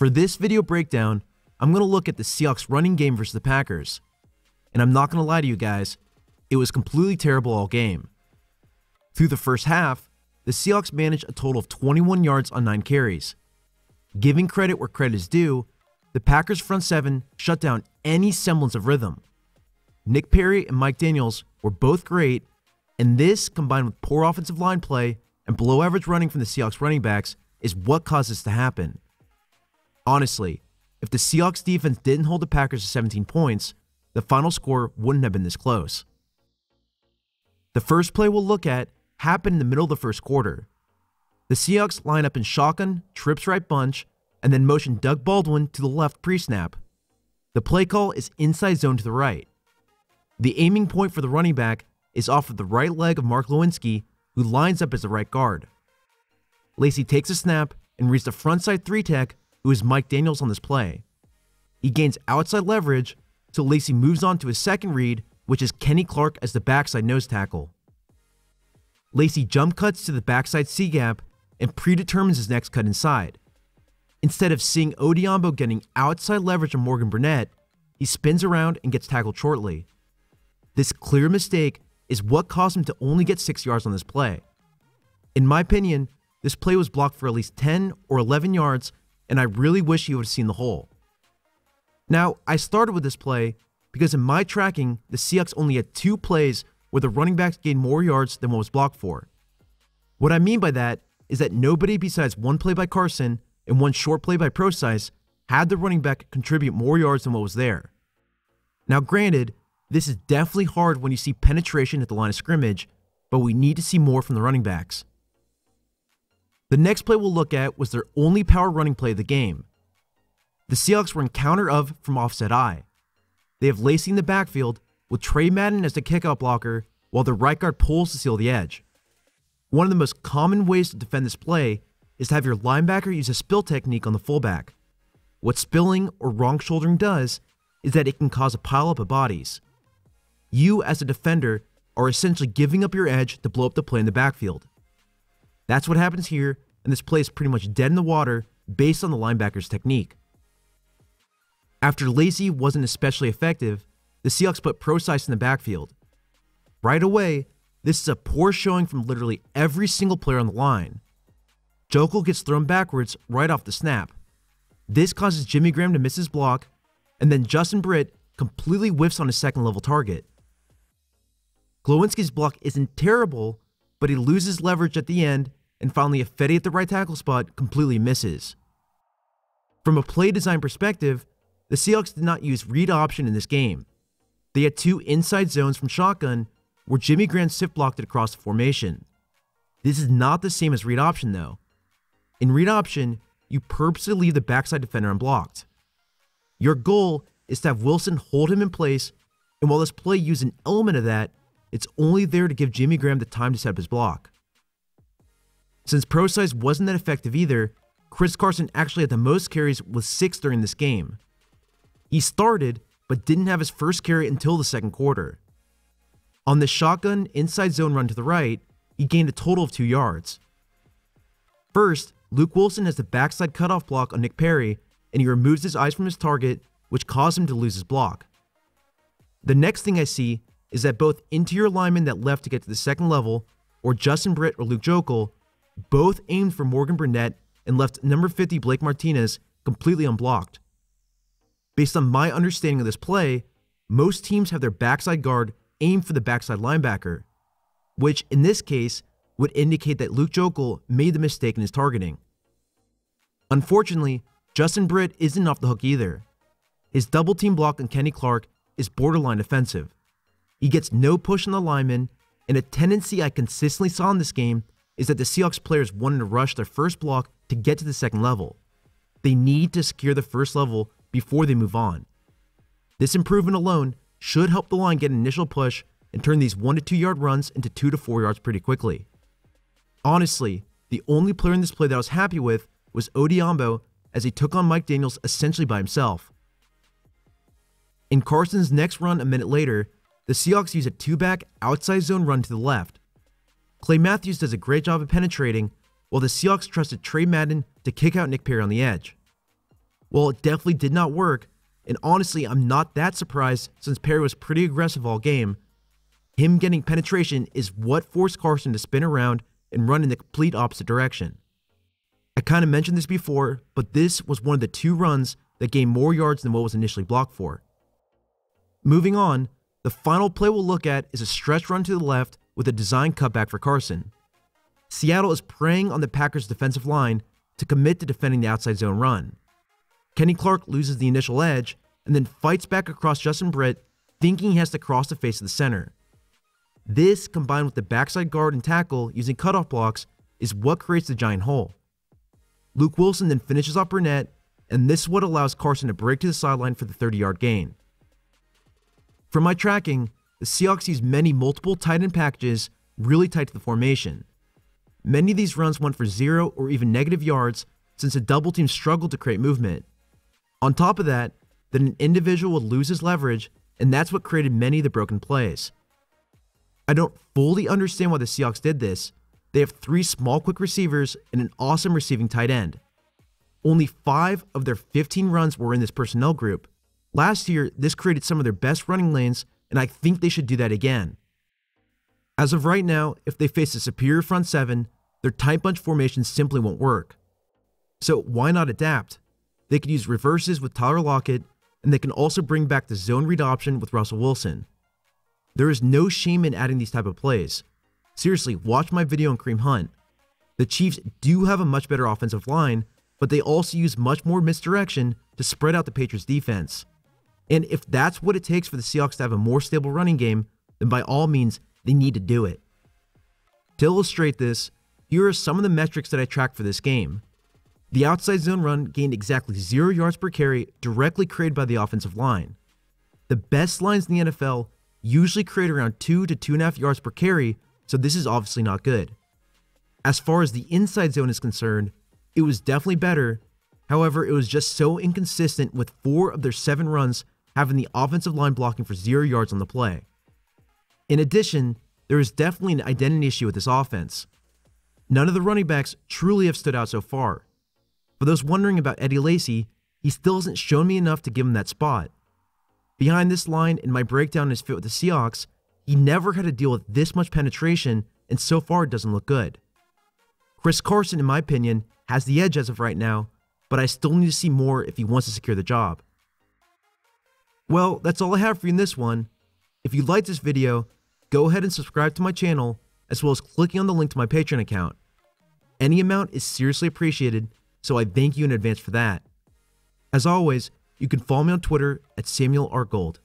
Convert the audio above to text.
For this video breakdown, I'm going to look at the Seahawks running game versus the Packers. And I'm not going to lie to you guys, it was completely terrible all game. Through the first half, the Seahawks managed a total of 21 yards on 9 carries. Giving credit where credit is due, the Packers' front seven shut down any semblance of rhythm. Nick Perry and Mike Daniels were both great, and this, combined with poor offensive line play and below-average running from the Seahawks running backs, is what caused this to happen. Honestly, if the Seahawks defense didn't hold the Packers to 17 points, the final score wouldn't have been this close. The first play we'll look at happened in the middle of the first quarter. The Seahawks line up in shotgun, trips right bunch, and then motion Doug Baldwin to the left pre-snap. The play call is inside zone to the right. The aiming point for the running back is off of the right leg of Mark Lewinsky, who lines up as the right guard. Lacy takes a snap and reads the frontside 3-tech, who is Mike Daniels on this play. He gains outside leverage, so Lacy moves on to his second read, which is Kenny Clark as the backside nose tackle. Lacy jump cuts to the backside C-gap and predetermines his next cut inside. Instead of seeing Odiombo getting outside leverage on Morgan Burnett, he spins around and gets tackled shortly. This clear mistake is what caused him to only get 6 yards on this play. In my opinion, this play was blocked for at least 10 or 11 yards, and I really wish he would have seen the hole. Now, I started with this play because in my tracking, the Seahawks only had 2 plays where the running backs gained more yards than what was blocked for. What I mean by that is that nobody besides one play by Carson and one short play by Procise had the running back contribute more yards than what was there. Now granted, this is definitely hard when you see penetration at the line of scrimmage, but we need to see more from the running backs. The next play we'll look at was their only power running play of the game. The Seahawks run counter of from offset I. They have Lacy in the backfield with Trey Madden as the kickout blocker while the right guard pulls to seal the edge. One of the most common ways to defend this play is to have your linebacker use a spill technique on the fullback. What spilling or wrong shouldering does is that it can cause a pileup of bodies. You as a defender are essentially giving up your edge to blow up the play in the backfield. That's what happens here, and this play is pretty much dead in the water based on the linebacker's technique. After Lacy wasn't especially effective, the Seahawks put Procise in the backfield. Right away, this is a poor showing from literally every single player on the line. Jokel gets thrown backwards right off the snap. This causes Jimmy Graham to miss his block, and then Justin Britt completely whiffs on his second level target. Glowinski's block isn't terrible, but he loses leverage at the end, and finally Ifedi at the right tackle spot completely misses. From a play design perspective, the Seahawks did not use read option in this game. They had 2 inside zones from shotgun where Jimmy Graham stiff blocked it across the formation. This is not the same as read option though. In read option, you purposely leave the backside defender unblocked. Your goal is to have Wilson hold him in place, and while this play used an element of that, it's only there to give Jimmy Graham the time to set up his block. Since Procise wasn't that effective either, Chris Carson actually had the most carries with 6 during this game. He started, but didn't have his first carry until the second quarter. On the shotgun inside zone run to the right, he gained a total of 2 yards. First, Luke Wilson has the backside cutoff block on Nick Perry, and he removes his eyes from his target, which caused him to lose his block. The next thing I see is that both interior linemen that left to get to the second level, or Justin Britt or Luke Jokel, both aimed for Morgan Burnett and left number 50 Blake Martinez completely unblocked. Based on my understanding of this play, most teams have their backside guard aim for the backside linebacker, which in this case would indicate that Luke Jokel made the mistake in his targeting. Unfortunately, Justin Britt isn't off the hook either. His double team block on Kenny Clark is borderline offensive. He gets no push on the lineman, and a tendency I consistently saw in this game is that the Seahawks players wanted to rush their first block to get to the second level. They need to secure the first level before they move on. This improvement alone should help the line get an initial push and turn these 1 to 2 yard runs into 2 to 4 yards pretty quickly. Honestly, the only player in this play that I was happy with was Odiombo, as he took on Mike Daniels essentially by himself. In Carson's next run a minute later, the Seahawks use a 2-back outside zone run to the left. Clay Matthews does a great job of penetrating, while the Seahawks trusted Trey Madden to kick out Nick Perry on the edge. Well, it definitely did not work, and honestly, I'm not that surprised since Perry was pretty aggressive all game. Him getting penetration is what forced Carson to spin around and run in the complete opposite direction. I kind of mentioned this before, but this was one of the 2 runs that gained more yards than what was initially blocked for. Moving on, the final play we'll look at is a stretch run to the left with a design cutback for Carson. Seattle is preying on the Packers' defensive line to commit to defending the outside zone run. Kenny Clark loses the initial edge and then fights back across Justin Britt, thinking he has to cross the face of the center. This, combined with the backside guard and tackle using cutoff blocks, is what creates the giant hole. Luke Wilson then finishes off Burnett, and this is what allows Carson to break to the sideline for the 30-yard gain. From my tracking, the Seahawks use many multiple tight end packages really tight to the formation. Many of these runs went for 0 or even negative yards since the double team struggled to create movement. On top of that, then an individual would lose his leverage, and that's what created many of the broken plays. I don't fully understand why the Seahawks did this. They have 3 small quick receivers and an awesome receiving tight end. Only 5 of their 15 runs were in this personnel group. Last year, this created some of their best running lanes, and I think they should do that again. As of right now, if they face a superior front 7, their tight bunch formation simply won't work. So why not adapt? They could use reverses with Tyler Lockett, and they can also bring back the zone read option with Russell Wilson. There is no shame in adding these type of plays. Seriously, watch my video on Kareem Hunt. The Chiefs do have a much better offensive line, but they also use much more misdirection to spread out the Patriots' defense. And if that's what it takes for the Seahawks to have a more stable running game, then by all means, they need to do it. To illustrate this, here are some of the metrics that I tracked for this game. The outside zone run gained exactly 0 yards per carry directly created by the offensive line. The best lines in the NFL usually create around 2 to 2.5 yards per carry, so this is obviously not good. As far as the inside zone is concerned, it was definitely better. However, it was just so inconsistent with 4 of their 7 runs having the offensive line blocking for 0 yards on the play. In addition, there is definitely an identity issue with this offense. None of the running backs truly have stood out so far. For those wondering about Eddie Lacy, he still hasn't shown me enough to give him that spot. Behind this line in my breakdown on his fit with the Seahawks, he never had to deal with this much penetration, and so far it doesn't look good. Chris Carson, in my opinion, has the edge as of right now, but I still need to see more if he wants to secure the job. Well, that's all I have for you in this one. If you liked this video, go ahead and subscribe to my channel, as well as clicking on the link to my Patreon account. Any amount is seriously appreciated, so I thank you in advance for that. As always, you can follow me on Twitter at Samuel R. Gold.